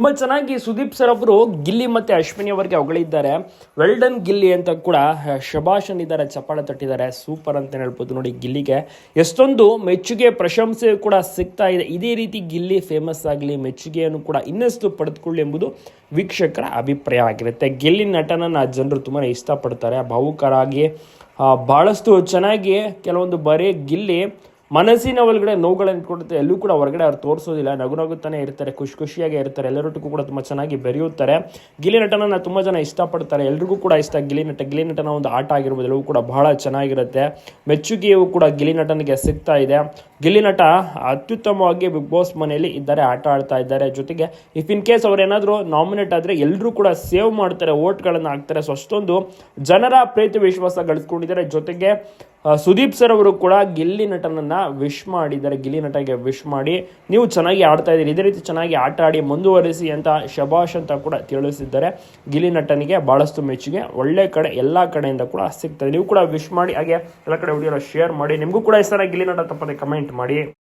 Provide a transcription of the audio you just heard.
ತುಂಬ ಚೆನ್ನಾಗಿ ಸುದೀಪ್ ಸರ್ ಅವರು ಗಿಲ್ಲಿ ಮತ್ತೆ ಅಶ್ವಿನಿ ಅವರಿಗೆ ಹೊಗಳಿದ್ದಾರೆ. ವೆಲ್ ಡನ್ ಗಿಲ್ಲಿ ಅಂತ ಕೂಡ ಶಬಾಷ್ ಅಂದಿದ್ದಾರೆ, ಚಪ್ಪಾಳೆ ತಟ್ಟಿದ್ದಾರೆ. ಸೂಪರ್ ಅಂತ ಹೇಳ್ಬೋದು. ನೋಡಿ, ಗಿಲ್ಲಿಗೆ ಎಷ್ಟೊಂದು ಮೆಚ್ಚುಗೆ ಪ್ರಶಂಸೆ ಕೂಡ ಸಿಗ್ತಾ ಇದೆ. ಇದೇ ರೀತಿ ಗಿಲ್ಲಿ ಫೇಮಸ್ ಆಗಲಿ, ಮೆಚ್ಚುಗೆಯನ್ನು ಕೂಡ ಇನ್ನಷ್ಟು ಪಡೆದುಕೊಳ್ಳಿ ಎಂಬುದು ವೀಕ್ಷಕರ ಅಭಿಪ್ರಾಯ ಆಗಿರುತ್ತೆ. ಗಿಲ್ಲಿ ನಟನನ್ನು ಜನರು ತುಂಬಾ ಇಷ್ಟಪಡ್ತಾರೆ. ಭಾವುಕರಾಗಿ ಭಾಳಷ್ಟು ಚೆನ್ನಾಗಿ ಕೆಲವೊಂದು ಬರೀ ಗಿಲ್ಲಿ ಮನಸ್ಸಿನ ಒಳಗಡೆ ನೋವುಗಳನ್ನು ಇಟ್ಕೊಡುತ್ತೆ. ಎಲ್ಲೂ ಕೂಡ ಹೊರಗಡೆ ಅವ್ರು ತೋರಿಸೋದಿಲ್ಲ. ನಗುತ್ತಾನೆ ಇರ್ತಾರೆ, ಖುಷಿಯಾಗೇ ಇರ್ತಾರೆ. ಎಲ್ಲರೊಟ್ಟಿಗೂ ಕೂಡ ತುಂಬ ಚೆನ್ನಾಗಿ ಬೆರೆಯುತ್ತಾರೆ. ಗಿಲ್ಲಿ ನಟನನ್ನು ತುಂಬ ಜನ ಇಷ್ಟಪಡ್ತಾರೆ. ಎಲ್ರಿಗೂ ಕೂಡ ಇಷ್ಟ ಗಿಲ್ಲಿ ನಟನ ಒಂದು ಆಟ ಆಗಿರ್ಬೋದು, ಎಲ್ಲವೂ ಕೂಡ ಬಹಳ ಚೆನ್ನಾಗಿರುತ್ತೆ. ಮೆಚ್ಚುಗೆಯೂ ಕೂಡ ಗಿಲ್ಲಿ ನಟನಿಗೆ ಸಿಗ್ತಾ ಇದೆ. ಗಿಲ್ಲಿ ನಟ ಅತ್ಯುತ್ತಮವಾಗಿ ಬಿಗ್ ಬಾಸ್ ಮನೆಯಲ್ಲಿ ಇದ್ದಾರೆ, ಆಟ ಆಡ್ತಾ ಇದ್ದಾರೆ. ಜೊತೆಗೆ ಇಫ್ ಇನ್ ಕೇಸ್ ಅವರೇನಾದರೂ ನಾಮಿನೇಟ್ ಆದರೆ ಎಲ್ಲರೂ ಕೂಡ ಸೇವ್ ಮಾಡ್ತಾರೆ, ಓಟ್ಗಳನ್ನು ಹಾಕ್ತಾರೆ. ಸೊ ಅಷ್ಟೊಂದು ಜನರ ಪ್ರೀತಿ ವಿಶ್ವಾಸ ಗಳಿಸ್ಕೊಂಡಿದ್ದಾರೆ. ಜೊತೆಗೆ ಸುದೀಪ್ ಸರ್ ಅವರು ಕೂಡ ಗಿಲ್ಲಿ ನಟನನ್ನು ವಿಶ್ ಮಾಡಿದ್ದಾರೆ. ಗಿಲ್ಲಿ ನಟಗೆ ವಿಶ್ ಮಾಡಿ, ನೀವು ಚೆನ್ನಾಗಿ ಆಡ್ತಾ ಇದ್ದೀರಿ, ಇದೇ ರೀತಿ ಚೆನ್ನಾಗಿ ಆಟ ಆಡಿ ಮುಂದುವರಿಸಿ ಅಂತ ಶಬಾಷ್ ಅಂತ ಕೂಡ ತಿಳಿಸಿದ್ದಾರೆ. ಗಿಲ್ಲಿ ನಟನಿಗೆ ಭಾಳಷ್ಟು ಮೆಚ್ಚುಗೆ ಒಳ್ಳೆ ಕಡೆ ಎಲ್ಲ ಕಡೆಯಿಂದ ಕೂಡ ಸಿಗ್ತದೆ. ನೀವು ಕೂಡ ವಿಶ್ ಮಾಡಿ, ಹಾಗೆ ಎಲ್ಲ ಕಡೆ ವಿಡಿಯೋನ ಶೇರ್ ಮಾಡಿ. ನಿಮಗೂ ಕೂಡ ಇಷ್ಟ ಗಿಲ್ಲಿ ನಟ ತಪ್ಪದೆ ಕಮೆಂಟ್ ಮಾಡಿ.